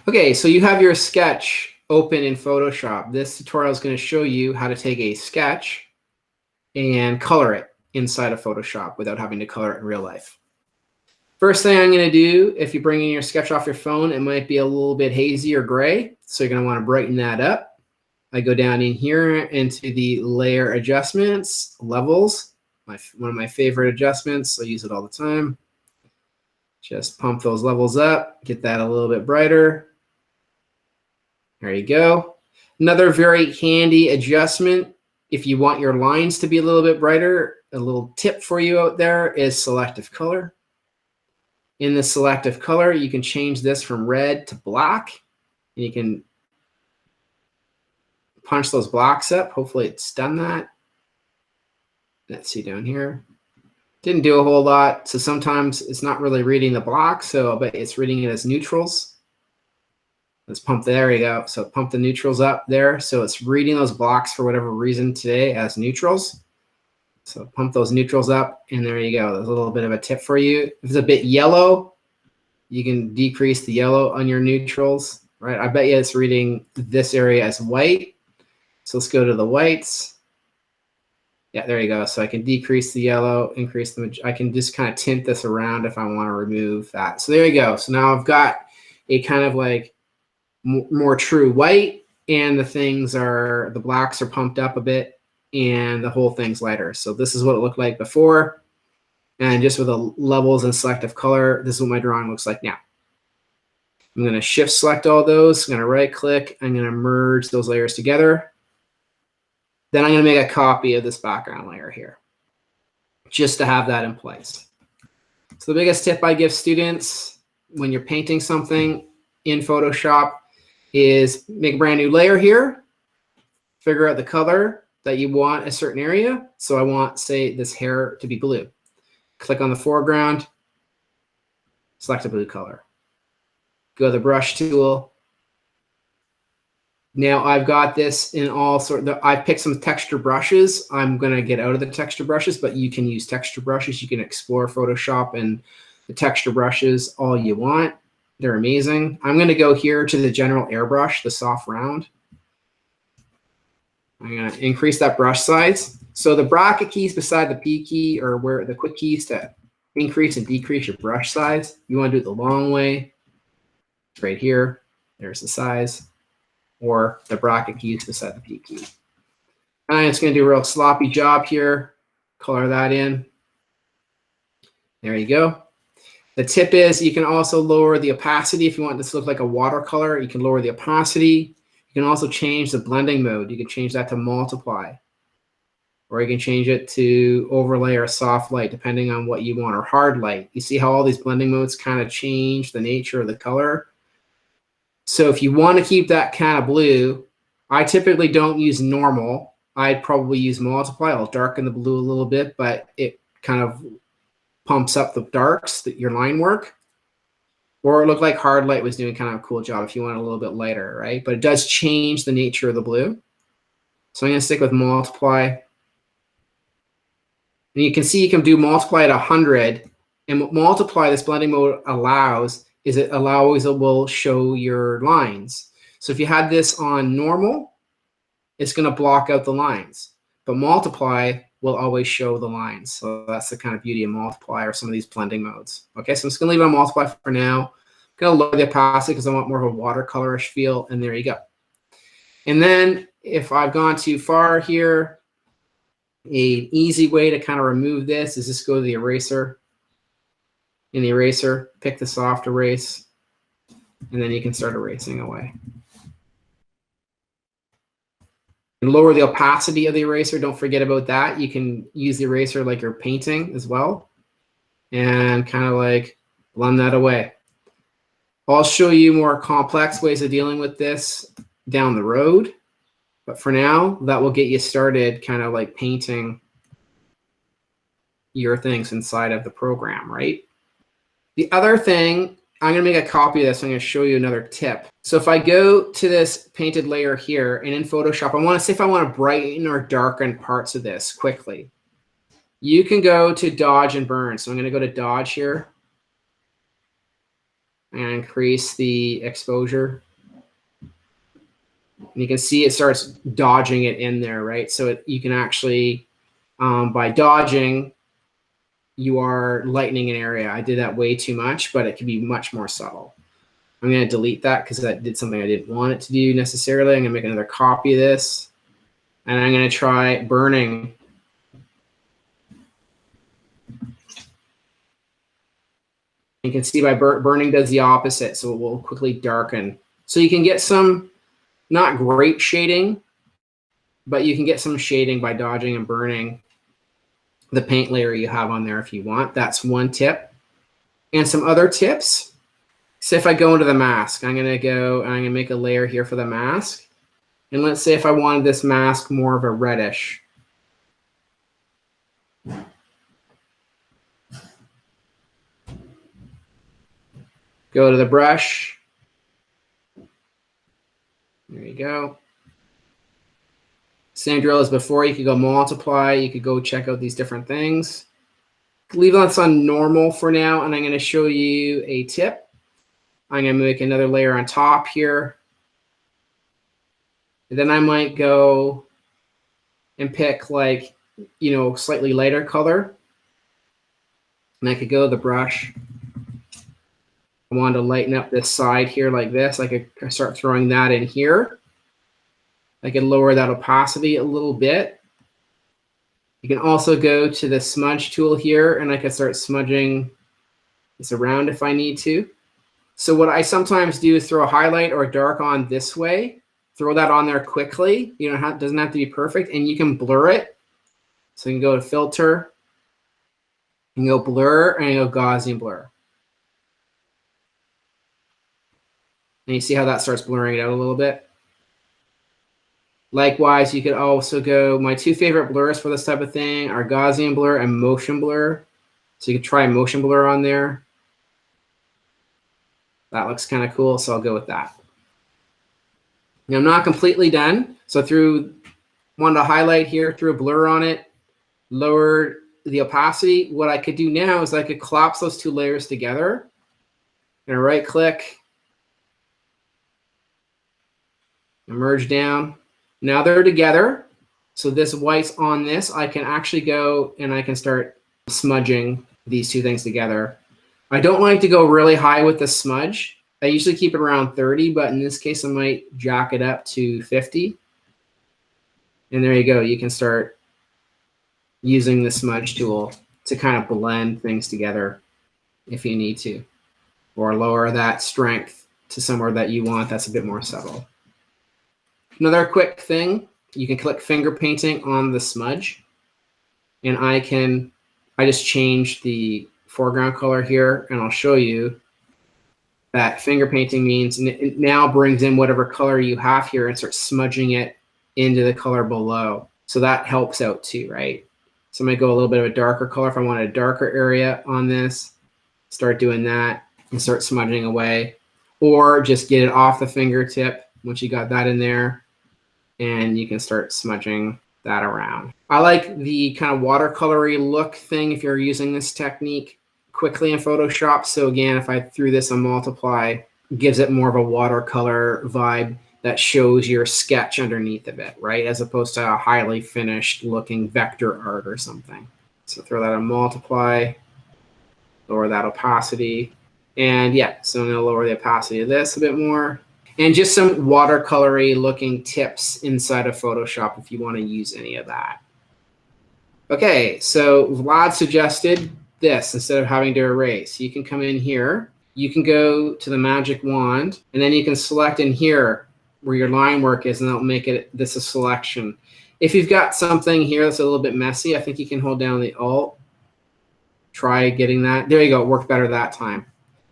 Okay, so you have your sketch open in Photoshop. This tutorial is going to show you how to take a sketch and color it inside of Photoshop without having to color it in real life. First thing I'm going to do, if you bring in your sketch off your phone, it might be a little bit hazy or gray, so you're going to want to brighten that up. I go down in here into the layer adjustments, levels, one of my favorite adjustments. I use it all the time. Just pump those levels up, get that a little bit brighter. There you go. Another very handy adjustment, if you want your lines to be a little bit brighter, a little tip for you out there is selective color. In the selective color, you can change this from red to black, and you can punch those blocks up. Hopefully it's done that. Let's see down here. Didn't do a whole lot, so sometimes it's not really reading the block, so but it's reading it as neutrals. Let's pump, there you go. So pump the neutrals up there. So it's reading those blocks for whatever reason today as neutrals. So pump those neutrals up, and there you go. There's a little bit of a tip for you. If it's a bit yellow, you can decrease the yellow on your neutrals, right? I bet you it's reading this area as white. So let's go to the whites. Yeah, there you go. So I can decrease the yellow, increase the, I can just kind of tint this around if I want to remove that. So there you go. So now I've got a kind of like more true white, and the blacks are pumped up a bit, and the whole thing's lighter. So this is what it looked like before, and just with the levels and selective color, this is what my drawing looks like now. I'm going to shift select all those. I'm going to right click. I'm going to merge those layers together. Then I'm going to make a copy of this background layer here, just to have that in place. So the biggest tip I give students when you're painting something in Photoshop is make a brand new layer here, figure out the color that you want a certain area. So I want, say, this hair to be blue. Click on the foreground, select a blue color. Go to the brush tool. Now I've got this in all sort of, I picked some texture brushes. I'm going to get out of the texture brushes, but you can use texture brushes. You can explore Photoshop and the texture brushes all you want. They're amazing. I'm going to go here to the general airbrush, the soft round. I'm going to increase that brush size. So the bracket keys beside the P key, or where the quick keys to increase and decrease your brush size. You want to do it the long way. Right here. There's the size. Or the bracket keys beside the P key. I'm just going to do a real sloppy job here. Color that in. There you go. The tip is you can also lower the opacity. If you want this to look like a watercolor, you can lower the opacity. You can also change the blending mode. You can change that to multiply. Or you can change it to overlay or soft light, depending on what you want, or hard light. You see how all these blending modes kind of change the nature of the color? So if you want to keep that kind of blue, I typically don't use normal. I'd probably use multiply. I'll darken the blue a little bit, but it kind of pumps up the darks, your line work. Or it looked like hard light was doing kind of a cool job if you want a little bit lighter, right? But it does change the nature of the blue. So I'm going to stick with multiply. And you can see you can do multiply at 100. And what multiply, this blending mode allows, is it will show your lines. So if you had this on normal, it's going to block out the lines. But multiply will always show the lines. So that's the kind of beauty of multiply or some of these blending modes. Okay, so I'm just going to leave it on multiply for now. I'm going to lower the opacity because I want more of a watercolorish feel, and there you go. And then if I've gone too far here, an easy way to kind of remove this is just go to the eraser. In the eraser, pick the soft erase, and then you can start erasing away. And lower the opacity of the eraser. Don't forget about that. You can use the eraser like you're painting as well, and kind of like blend that away. I'll show you more complex ways of dealing with this down the road, but for now, that will get you started kind of like painting your things inside of the program, right? The other thing, I'm going to make a copy of this. I'm going to show you another tip. So if I go to this painted layer here, and in Photoshop, I want to see if I want to brighten or darken parts of this quickly. You can go to dodge and burn. So I'm going to go to dodge here. and increase the exposure. And you can see it starts dodging it in there, right? So you can actually, by dodging, you are lightening an area. I did that way too much, but it can be much more subtle. I'm going to delete that because that did something I didn't want it to do necessarily. I'm going to make another copy of this, and I'm going to try burning. You can see by burning does the opposite, so it will quickly darken. So you can get some not great shading, but you can get some shading by dodging and burning the paint layer you have on there if you want. That's one tip. And some other tips. So if I go into the mask, I'm going to go and I'm going to make a layer here for the mask. And let's say if I wanted this mask more of a reddish. Go to the brush. There you go. Same drill as before. You could go multiply. You could go check out these different things. Leave this on normal for now, and I'm going to show you a tip. I'm going to make another layer on top here. And then I might go and pick like, you know, slightly lighter color. And I could go to the brush. I want to lighten up this side here like this. I could start throwing that in here. I can lower that opacity a little bit. You can also go to the smudge tool here, and I can start smudging this around if I need to. So what I sometimes do is throw a highlight or a dark on this way. Throw that on there quickly. You know, it doesn't have to be perfect, and you can blur it. So you can go to filter, and go blur, and go Gaussian blur. And you see how that starts blurring it out a little bit. Likewise, you could also go, my two favorite blurs for this type of thing are Gaussian blur and motion blur. So you could try motion blur on there. That looks kind of cool, so I'll go with that. Now I'm not completely done. So wanted to highlight here, threw a blur on it, lowered the opacity. What I could do now is I could collapse those two layers together. And right click, and merge down. Now they're together. So this white's on this. I can actually go and I can start smudging these two things together. I don't like to go really high with the smudge. I usually keep it around 30, but in this case, I might jack it up to 50. And there you go. You can start using the smudge tool to kind of blend things together if you need to, or lower that strength to somewhere that you want that's a bit more subtle. Another quick thing, you can click finger painting on the smudge, and I just change the foreground color here, and I'll show you that finger painting means it now brings in whatever color you have here and starts smudging it into the color below. So that helps out too, right? So I'm going to go a little bit of a darker color if I want a darker area on this. Start doing that and start smudging away, or just get it off the fingertip once you got that in there, and you can start smudging that around. I like the kind of watercolory look thing if you're using this technique quickly in Photoshop. So again, if I threw this on multiply, it gives it more of a watercolor vibe that shows your sketch underneath of it, right? As opposed to a highly finished looking vector art or something. So throw that on multiply, lower that opacity. And yeah, so I'm gonna lower the opacity of this a bit more. And just some watercolory looking tips inside of Photoshop if you want to use any of that. Okay, so Vlad suggested this instead of having to erase. You can come in here, you can go to the magic wand, and then you can select in here where your line work is, and that'll make this a selection. If you've got something here that's a little bit messy, I think you can hold down the Alt. Try getting that. There you go, it worked better that time.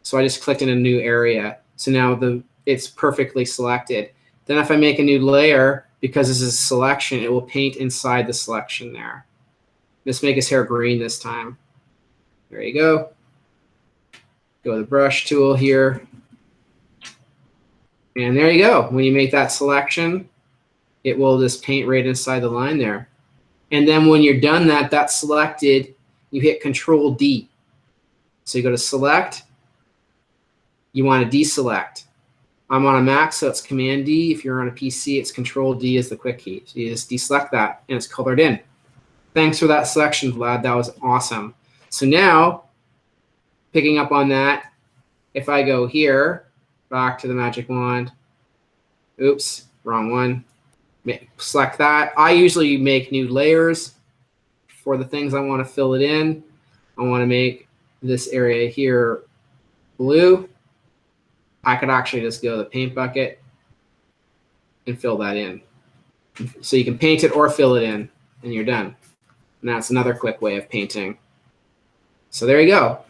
So I just clicked in a new area. So now it's perfectly selected. Then if I make a new layer, because this is a selection, it will paint inside the selection there. Let's make his hair green this time. There you go. Go to the brush tool here. And there you go. When you make that selection, it will just paint right inside the line there. And then when you're done that's selected, you hit Control D. So you go to select, you want to deselect. I'm on a Mac, so it's Command D. If you're on a PC, it's Control D is the quick key. So you just deselect that, and it's colored in. Thanks for that selection, Vlad. That was awesome. So now, picking up on that, if I go here, back to the magic wand, oops, wrong one. Select that. I usually make new layers for the things I want to fill it in. I want to make this area here blue. I could actually just go to the paint bucket and fill that in. So you can paint it or fill it in, and you're done. And that's another quick way of painting. So there you go.